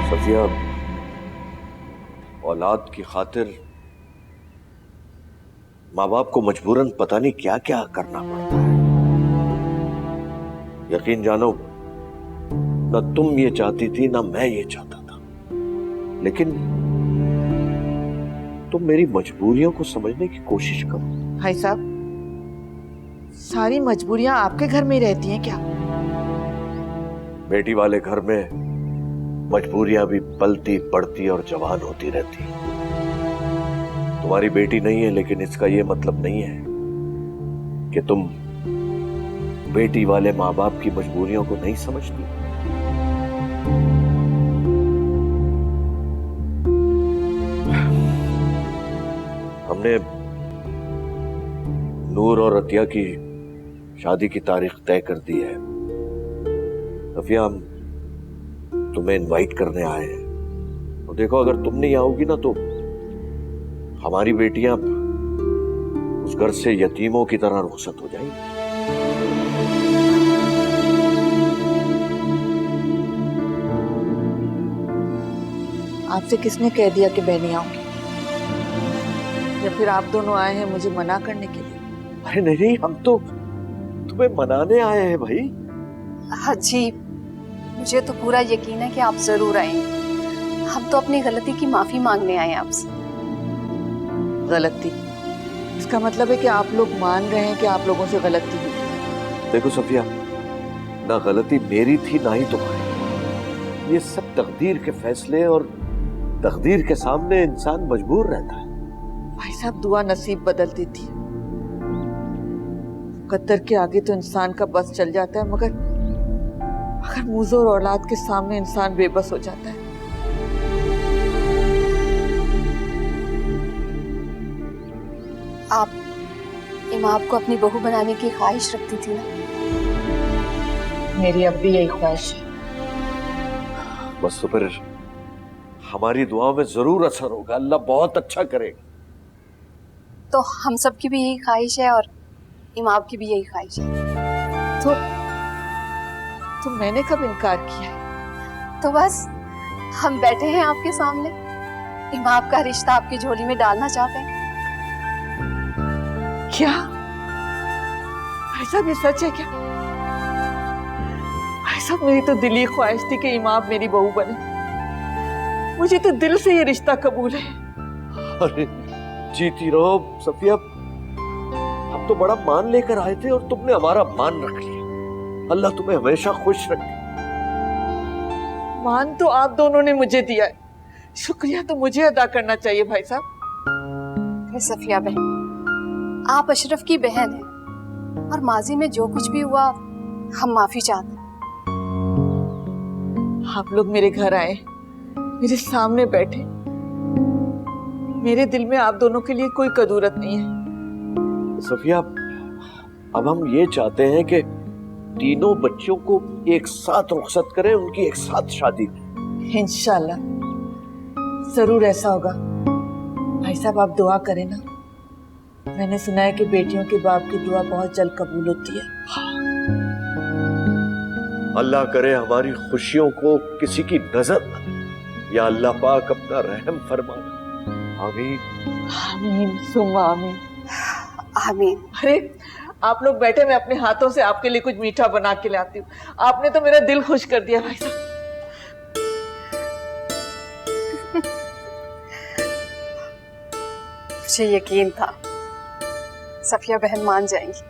सफिया, औलाद की खातिर माँ बाप को मजबूरन पता नहीं क्या क्या करना पड़ता है। यकीन जानो, ना तुम ये चाहती थी ना मैं ये चाहता था, लेकिन तुम मेरी मजबूरियों को समझने की कोशिश करो। भाई साहब, सारी मजबूरियां आपके घर में ही रहती हैं क्या? बेटी वाले घर में मजबूरियां भी पलती बढ़ती और जवान होती रहती। तुम्हारी बेटी नहीं है, लेकिन इसका यह मतलब नहीं है कि तुम बेटी वाले माँ बाप की मजबूरियों को नहीं समझती। हमने नूर और अतिया की शादी की तारीख तय कर दी है। सफिया, हम तुम्हें इनवाइट करने आए हैं। तो देखो, अगर तुम नहीं आओगी ना तो हमारी बेटियां उस घर से यतीमों की तरह रुखसत हो जाएंगी। आपसे किसने कह दिया कि मैं नहीं आऊंगी? या फिर आप दोनों आए हैं मुझे मना करने के लिए? अरे नहीं नहीं, हम तो तुम्हें मनाने आए हैं भाई। हाँ जी, मुझे तो पूरा यकीन है कि आप जरूर आएंगे। हम तो अपनी गलती की माफी मांगने आए हैं आपसे। गलती? इसका मतलब है कि आप लोग मान रहे हैं कि आप लोगों से गलती हुई? देखो सफिया, ना गलती मेरी थी ना ही तुम्हारी। ये सब तकदीर के फैसले, और तकदीर के सामने इंसान मजबूर रहता है। भाई साहब, दुआ नसीब बदल देती है। मुकद्दर के आगे तो इंसान का बस चल जाता है, मगर मुज़र औलाद के सामने इंसान बेबस हो जाता है। आप इमाम को अपनी बहू बनाने की ख्वाहिश रखती थी ना? मेरी अब भी यही ख्वाहिश है। बस तो फिर हमारी दुआओं में जरूर असर होगा। अल्लाह बहुत अच्छा करेगा। तो हम सब की भी यही ख्वाहिश है और इमाम की भी यही ख्वाहिश है। तो मैंने कब इनकार किया है? तो बस हम बैठे हैं आपके सामने, इमाम का रिश्ता आपकी झोली में डालना चाहते हैं। क्या भाई साहब, ये सच है क्या? भाई साहब, मेरी तो दिली ख्वाहिश थी कि इमाम मेरी बहू बने। मुझे तो दिल से ये रिश्ता कबूल है। अरे जीती रहो सफिया, हम तो बड़ा मान लेकर आए थे और तुमने हमारा मान रख लिया। अल्लाह तुम्हें हमेशा खुश रखे। मान तो आप दोनों ने मुझे दिया है, शुक्रिया तो मुझे अदा करना चाहिए भाई साहब। सफिया बहन, आप अशरफ की बहन हैं और माजी में जो कुछ भी हुआ हम माफी चाहते हैं। आप लोग मेरे घर आए, मेरे सामने बैठे, मेरे दिल में आप दोनों के लिए कोई कदूरत नहीं है। सफिया, अब हम ये चाहते हैं कि तीनों बच्चों को एक साथ रुखसत करें, उनकी एक साथ शादी करें। इंशाल्लाह जरूर ऐसा होगा। भाई साहब, आप दुआ करें ना। मैंने सुना है कि बेटियों के बाप की दुआ बहुत जल्द कबूल होती है। अल्लाह करे हमारी खुशियों को किसी की नजर न लगे। या अल्लाह पाक अपना रहम फरमाना। आमीन आमीन सुम्मा आमीन। आमीन। अरे आप लोग बैठे, मैं अपने हाथों से आपके लिए कुछ मीठा बना के लाती हूँ। आपने तो मेरा दिल खुश कर दिया भाई साहब। मुझे यकीन था सफिया बहन मान जाएंगी।